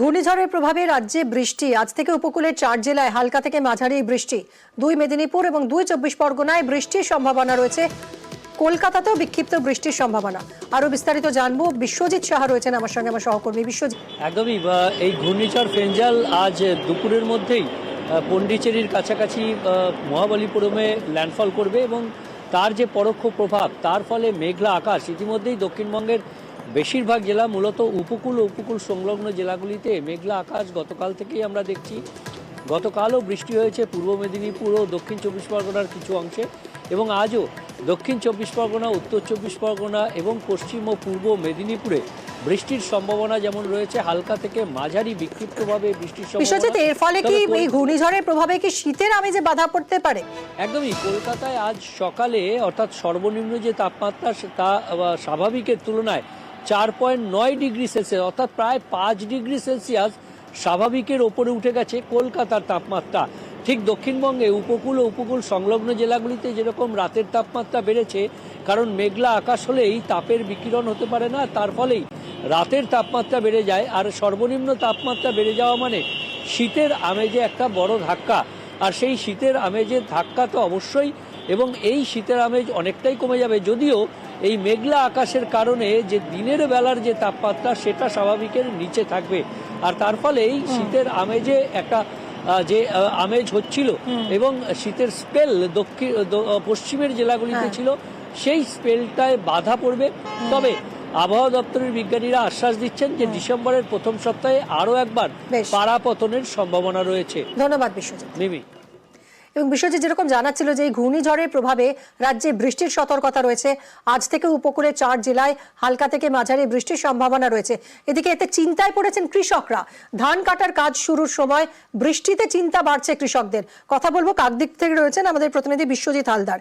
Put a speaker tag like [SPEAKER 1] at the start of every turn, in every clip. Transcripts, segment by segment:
[SPEAKER 1] ঘূর্ণিঝড়ের প্রভাবে রাজ্যে বৃষ্টি। আজ থেকে উপকূলের 4 জেলায় হালকা থেকে মাঝারি বৃষ্টি। 2 মেদিনীপুর এবং 2 চব্বিশ পরগনায় বৃষ্টির সম্ভাবনা রয়েছে। কলকাতাতেও বিক্ষিপ্ত বৃষ্টির সম্ভাবনা। আরো বিস্তারিত জানবো, বিশ্বজিৎ সাহা রয়েছেন আমার সঙ্গে, আমার সহকর্মী বিশ্বজিৎ।
[SPEAKER 2] একদমই, এই ঘূর্ণিঝড় ফেঞ্জাল আজ দুপুরের মধ্যেই পন্ডিচেরির কাছাকাছি মহাবলীপুরমে ল্যান্ডফল করবে এবং তার যে পরোক্ষ প্রভাব, তার ফলে মেঘলা আকাশ। ইতিমধ্যেই দক্ষিণবঙ্গের বেশিরভাগ জেলা, মূলত উপকূল ও উপকূল সংলগ্ন জেলাগুলিতে মেঘলা আকাশ গতকাল থেকেই আমরা দেখছি। গতকালও বৃষ্টি হয়েছে পূর্ব মেদিনীপুর ও দক্ষিণ চব্বিশ পরগনার কিছু অংশে, এবং আজও দক্ষিণ চব্বিশ পরগনা, উত্তর চব্বিশ পরগনা এবং পশ্চিম ও পূর্ব মেদিনীপুরে বৃষ্টির সম্ভাবনা যেমন রয়েছে, হালকা থেকে মাঝারি বিক্ষিপ্তভাবে বৃষ্টির সম্ভাবনা।
[SPEAKER 1] এর ফলে কি এই ঘূর্ণিঝড়ের প্রভাবে কি শীতের আমেজে বাধা পড়তে পারে?
[SPEAKER 2] একদমই, কলকাতায় আজ সকালে অর্থাৎ সর্বনিম্ন যে তাপমাত্রা, তা স্বাভাবিকের তুলনায় 4.9 ডিগ্রি সেলসিয়াস অর্থাৎ প্রায় 5 ডিগ্রি সেলসিয়াস স্বাভাবিকের ওপরে উঠে গেছে কলকাতার তাপমাত্রা। ঠিক দক্ষিণবঙ্গে উপকূল ও উপকূল সংলগ্ন জেলাগুলিতে যেরকম রাতের তাপমাত্রা বেড়েছে, কারণ মেঘলা আকাশ হলেই তাপের বিকিরণ হতে পারে না, তার ফলেই রাতের তাপমাত্রা বেড়ে যায়। আর সর্বনিম্ন তাপমাত্রা বেড়ে যাওয়া মানে শীতের আমেজে একটা বড় ধাক্কা। আর সেই শীতের আমেজের ধাক্কা তো অবশ্যই, এবং এই শীতের আমেজ অনেকটাই কমে যাবে, যদিও এই মেঘলা আকাশের কারণে যে দিনের বেলার যে তাপমাত্রা, সেটা স্বাভাবিকের নিচে থাকবে। আর তার ফলে এই শীতের আমেজে একটা যে আমেজ হচ্ছিল এবং শীতের স্পেল পশ্চিমের জেলাগুলিতে ছিল, সেই স্পেলটায় বাধা পড়বে। তবে আবহাওয়া দপ্তরের বিজ্ঞানীরা আশ্বাস দিচ্ছেন যে ডিসেম্বরের প্রথম সপ্তাহে আরো একবার পারা পতনের সম্ভাবনা রয়েছে।
[SPEAKER 1] ধন্যবাদ বিশ্বজিৎ।
[SPEAKER 2] মিমি
[SPEAKER 1] এবং বিশ্বজিৎ যেরকম জানাচ্ছিল যে এই ঘূর্ণিঝড়ের প্রভাবে রাজ্যে বৃষ্টির সতর্কতা রয়েছে। আজ থেকে উপকূলে 4 জেলায় হালকা থেকে মাঝারি বৃষ্টির সম্ভাবনা রয়েছে। এদিকে এতে চিন্তায় পড়েছেন কৃষকরা। ধান কাটার কাজ শুরুর সময় বৃষ্টিতে চিন্তা বাড়ছে কৃষকদের। কথা বলবো, কাকদ্বীপ থেকে রয়েছেন আমাদের প্রতিনিধি বিশ্বজিৎ হালদার।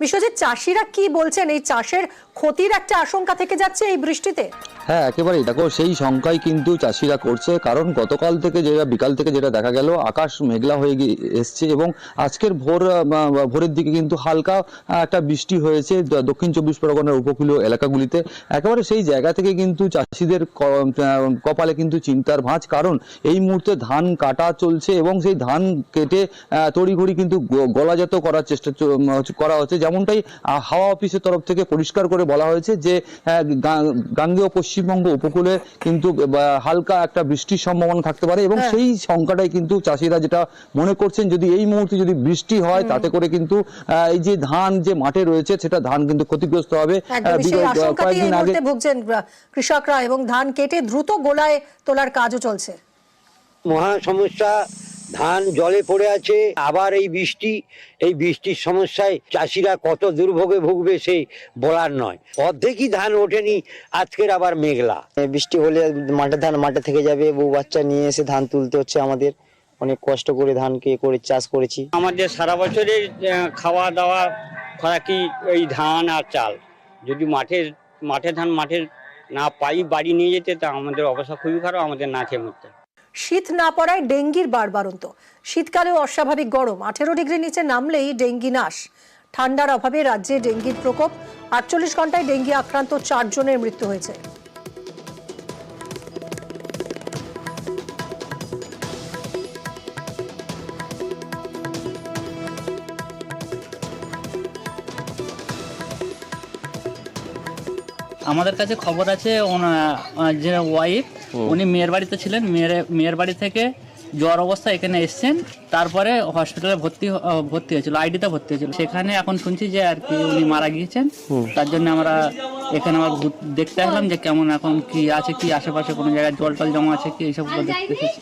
[SPEAKER 1] বিশ্বজিৎ, চাষিরা কি বলছেন? এই চাষের ক্ষতির একটা আশঙ্কা থেকে যাচ্ছে এই বৃষ্টিতে।
[SPEAKER 3] হ্যাঁ, একেবারেই। দেখো, সেই শঙ্কাই কিন্তু চাষিরা করছে, কারণ গতকাল থেকে যেটা বিকাল থেকে যেটা দেখা গেল, আকাশ মেঘলা হয়ে এসছে এবং আজকের ভোরের দিকে কিন্তু হালকা একটা বৃষ্টি হয়েছে দক্ষিণ চব্বিশ পরগনার উপকূলীয় এলাকাগুলিতে। একেবারে সেই জায়গা থেকে কিন্তু চাষিদের কপালে কিন্তু চিন্তার ভাঁজ, কারণ এই মুহূর্তে ধান কাটা চলছে এবং সেই ধান কেটে তড়িঘড়ি কিন্তু গলাজাত করার চেষ্টা করা হচ্ছে। যেমনটাই হাওয়া অফিসের তরফ থেকে পরিষ্কার করে বলা হয়েছে যে গাঙ্গেয় পশ্চিমবঙ্গ উপকূলে কিন্তু হালকা একটা বৃষ্টির সম্ভাবনা থাকতে পারে, এবং সেই সংখ্যাটাই কিন্তু চাষিরা যেটা মনে করছেন, যদি এই মুহূর্তে যদি বৃষ্টি হয় তাতে করে কিন্তু এই যে ধান যে মাঠে রয়েছে, সেটা ধান কিন্তু ক্ষতিগ্রস্ত হবে।
[SPEAKER 1] কয়েকদিন আগে ভুগছেন কৃষকরা এবং ধান কেটে দ্রুত গোলায় তোলার কাজও চলছে।
[SPEAKER 4] মহা সমস্যা, ধান জলে পড়ে আছে, আবার এই বৃষ্টির সমস্যায় চাষিরা কত দুর্ভোগে ভুগবে সেই বলার নয়। অর্ধেকই ধান ওঠেনি, আজকের আবার মেঘলা।
[SPEAKER 5] বৃষ্টি হলে মাঠের ধান মাঠে থেকে যাবে, বউ বাচ্চা নিয়ে এসে ধান তুলতে হচ্ছে আমাদের। অনেক কষ্ট করে ধানকে করে চাষ করেছি।
[SPEAKER 6] আমাদের সারা বছরের খাওয়া দাওয়া খোরাকি এই ধান আর চাল। যদি মাঠের ধান না পাই বাড়ি নিয়ে যেতে, তা আমাদের অবস্থা খুবই খারাপ, আমাদের না খেয়ে মরতে।
[SPEAKER 1] শীত না পড়ায় ডেঙ্গির বাড়বাড়ন্ত। শীতকালেও অস্বাভাবিক গরম, 18 ডিগ্রির নিচে নামলেই ডেঙ্গি নাশ। ঠান্ডার অভাবে রাজ্যে ডেঙ্গির প্রকোপ। 48 ঘন্টায় ডেঙ্গি আক্রান্ত 4 জনের মৃত্যু হয়েছে।
[SPEAKER 7] আমাদের কাছে খবর আছে, যে ওয়াইফ উনি মেয়ের বাড়িতে ছিলেন, মেয়ের বাড়ি থেকে জ্বর অবস্থা এখানে এসছেন, তারপরে হসপিটালে ভর্তি হয়েছিল, আইডিতে ভর্তি হয়েছিল। সেখানে এখন শুনছি যে আর কি উনি মারা গিয়েছেন। তার জন্য আমরা এখানে দেখতে আসলাম যে কেমন এখন কি আছে, কি আশেপাশে কোনো জায়গায় জল টল জমা আছে কি, এইসবগুলো দেখতে এসেছি।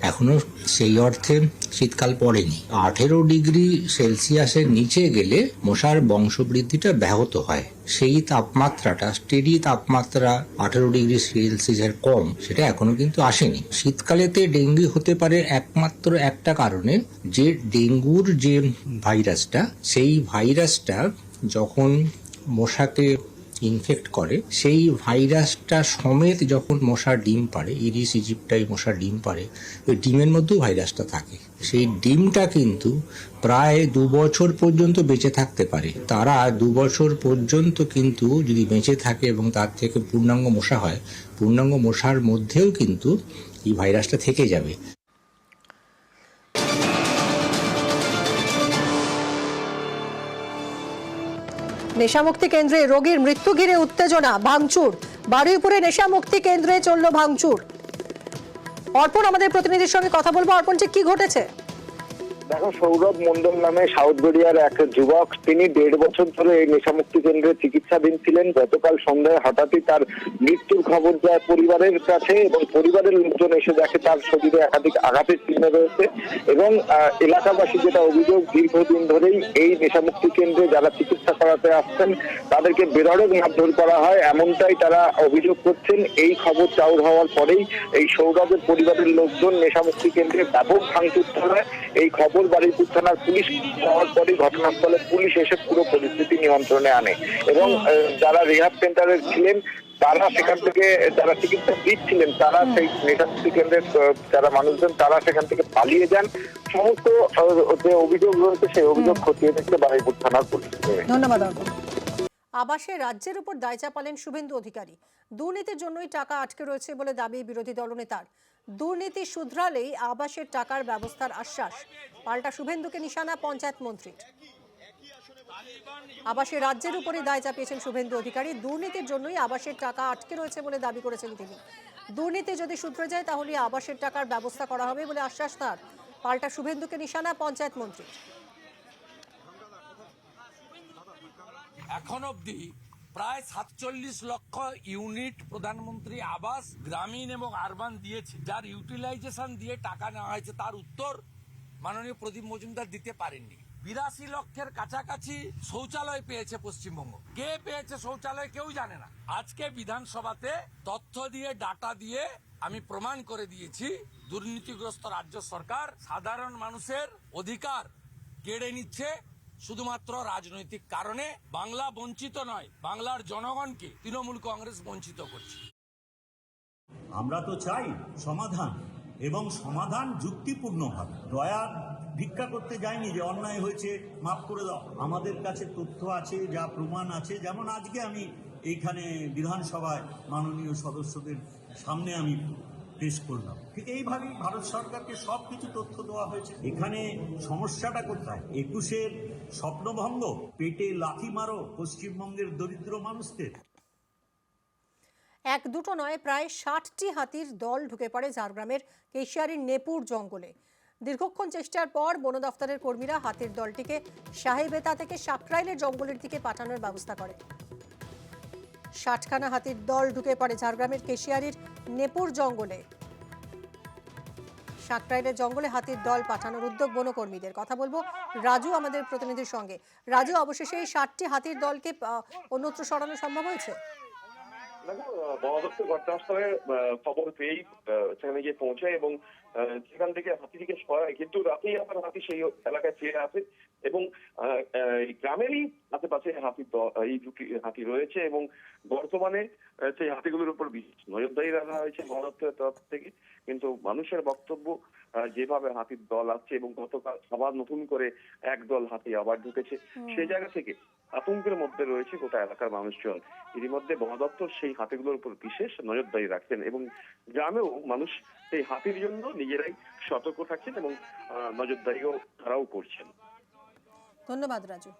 [SPEAKER 8] এখনো সেই অর্থে শীতকাল পড়েনি। 18 ডিগ্রি সেলসিয়াসের নিচে গেলে মশার বংশবৃদ্ধিটা ব্যাহত হয়। সেই তাপমাত্রাটা, স্টেডি তাপমাত্রা 18 ডিগ্রি সেলসিয়াসের কম, সেটা এখনো কিন্তু আসেনি। শীতকালেতে ডেঙ্গু হতে পারে একমাত্র একটা কারণে, যে ডেঙ্গুর যে ভাইরাসটা, সেই ভাইরাসটা যখন মশাকে ইনফেক্ট করে, সেই ভাইরাসটা সমেত যখন মশার ডিম পাড়ে, ইরিস ইজিপ্টাই মশার ডিম পাড়ে, ওই ডিমের মধ্যেও ভাইরাসটা থাকে। সেই ডিমটা কিন্তু প্রায় 2 বছর পর্যন্ত বেঁচে থাকতে পারে। তারা 2 বছর পর্যন্ত কিন্তু যদি বেঁচে থাকে এবং তার থেকে পূর্ণাঙ্গ মশা হয়, পূর্ণাঙ্গ মশার মধ্যেও কিন্তু এই ভাইরাসটা থেকে যাবে।
[SPEAKER 1] নেশামুক্তি কেন্দ্রে রোগীর মৃত্যু ঘিরে উত্তেজনা, ভাঙচুর। বারুইপুরে নেশামুক্তি কেন্দ্রে চলল ভাঙচুর। অর্পণ আমাদের প্রতিনিধির সঙ্গে কথা বলবো। অর্পণ, যে কি ঘটেছে?
[SPEAKER 9] দেখো, সৌরভ মন্ডল নামে সাউথ গড়িয়ার এক যুবক, তিনি 1.5 বছর ধরে এই নেশামুক্তি কেন্দ্রে চিকিৎসাধীন ছিলেন। গতকাল সন্ধ্যায় হঠাৎই তার মৃত্যুর খবর যায় পরিবারের কাছে এবং পরিবারের লোকজন এসে দেখে তার শরীরে একাধিক আঘাতের চিহ্ন রয়েছে এবং এলাকাবাসী যেটা অভিযোগ, দীর্ঘদিন ধরেই এই নেশামুক্তি কেন্দ্রে যারা চিকিৎসা করাতে আসছেন তাদেরকে বেধড়ক মারধর করা হয়, এমনটাই তারা অভিযোগ করছেন। এই খবর চাউর হওয়ার পরেই এই সৌরভের পরিবারের লোকজন নেশামুক্তি কেন্দ্রে ব্যাপক ভাঙচুর চালায়। এই খবর বারুইপুর থানার পুলিশ পাওয়ার পরে ঘটনাস্থলে পুলিশ এসে পুরো পরিস্থিতি নিয়ন্ত্রণে আনে এবং যারা রিহাব সেন্টারে ছিলেন তারা সেখান থেকে, যারা চিকিৎসা দিচ্ছিলেন তারা সেই নেশামুক্তি কেন্দ্রের যারা মানুষজন তারা সেখান থেকে পালিয়ে যান। সমস্ত যে অভিযোগ রয়েছে সেই অভিযোগ খতিয়ে দেখতে বারুইপুর থানার পুলিশ।
[SPEAKER 1] ধন্যবাদ অর্পণ। আবাসে রাজ্যের উপর দায় চাপালেন শুভেন্দু অধিকারী। দুর্নীতির জন্যই টাকা আটকে রয়েছে বলে দাবি বিরোধী দলনেতার। দুর্নীতি শুধরালেই আবাসের টাকার ব্যবস্থার আশ্বাস। পাল্টা শুভেন্দুকে নিশানা পঞ্চায়েত মন্ত্রীর। আবাসে রাজ্যের উপরে দায় চাপিয়েছেন শুভেন্দু অধিকারী। দুর্নীতির জন্যই আবাসের টাকা আটকে রয়েছে বলে দাবি করেছেন তিনি। দুর্নীতি যদি শুধরে যায় তাহলে আবাসের টাকার ব্যবস্থা করা হবে বলে আশ্বাস তার। পাল্টা শুভেন্দুকে নিশানা পঞ্চায়েত মন্ত্রীর।
[SPEAKER 10] এখন অবধি প্রায় 47 লক্ষ ইউনিট প্রধানমন্ত্রী আবাস গ্রামীণ এবং আরবান দিয়েছে, যার ইউটিলাইজেশন দিয়ে টাকা নেওয়া হয়েছে তার উত্তর মাননীয় প্রদীপ মজুমদার দিতে পারেননি। 82 লক্ষের কাছাকাছি শৌচালয় পেয়েছে পশ্চিমবঙ্গ। কে পেয়েছে শৌচালয় কেউ জানে না। আজকে বিধানসভাতে তথ্য দিয়ে, ডাটা দিয়ে আমি প্রমাণ করে দিয়েছি দুর্নীতিগ্রস্ত রাজ্য সরকার সাধারণ মানুষের অধিকার কেড়ে নিচ্ছে শুধুমাত্র রাজনৈতিক কারণে। বাংলা বঞ্চিত নয়, বাংলার জনগণকে তৃণমূল কংগ্রেস বঞ্চিত করছে।
[SPEAKER 11] আমরা তো চাই সমাধান, এবং সমাধান যুক্তিপূর্ণভাবে। দয়ার ভিক্ষা করতে যায়নি যে অন্যায় হয়েছে মাফ করে দাও। আমাদের কাছে তথ্য আছে, যা প্রমাণ আছে, যেমন আজকে আমি এইখানে বিধানসভায় মাননীয় সদস্যদের সামনে আমি পেশ করলাম। ঠিক এইভাবেই ভারত সরকারকে সব কিছু তথ্য দেওয়া হয়েছে। এখানে সমস্যাটা কোথায়? 21-এর স্বপ্নভঙ্গ, পেটে লাথি মারো পশ্চিমবঙ্গের দরিদ্র মানুষদের।
[SPEAKER 1] এক দুটো নয়, প্রায় 60টি হাতির দল ঢুকে পড়ে ঝাড়গ্রামের কেশিয়ারির নেপুর জঙ্গলে। দীর্ঘক্ষণ চেষ্টার পর বন দফতরের কর্মীরা হাতির দলটিকে সাহেবেতা থেকে সাকরাইলের জঙ্গলের দিকে পাঠানোর ব্যবস্থা করে। 60খানা হাতির দল ঢুকে পড়ে ঝাড়গ্রামের কেশিয়ারির নেপুর জঙ্গলে। সাকরাইলের জঙ্গলে হাতির দল পাঠানোর উদ্যোগ বনকর্মীদের। কথা বলবো রাজু আমাদের প্রতিনিধির সঙ্গে। রাজু, অবশেষে এই 60টি হাতির দলকে অন্যত্র সরানো সম্ভব হয়েছে?
[SPEAKER 9] বন দপ্তর ঘটনাস্থলে খবর পেয়েই সেখানে গিয়ে পৌঁছায় এবং সেখান থেকে হাতিটিকে সরায়, কিন্তু রাতেই আবার হাতি সেই এলাকায় ফিরে আসে এবং গ্রামেরই আশেপাশে এই দুটি হাতি রয়েছে এবং বর্তমানে সেই হাতিগুলোর উপর বিশেষ নজরদারি রাখা হয়েছে বন দপ্তরের তরফ থেকে। কিন্তু মানুষের বক্তব্য, যেভাবে হাতির দল আসছে এবং গতকাল আবার নতুন করে একদল হাতি আবার ঢুকেছে, সেই জায়গা থেকে আতঙ্কের মধ্যে রয়েছে গোটা এলাকার মানুষজন। এর মধ্যে বন দপ্তর সেই হাতিগুলোর উপর বিশেষ নজরদারি রাখছেন এবং গ্রামেও মানুষ সেই হাতির জন্য নিজেরাই সতর্ক থাকছেন এবং নজরদারিও তারাও করছেন।
[SPEAKER 1] ধন্যবাদ রাজু।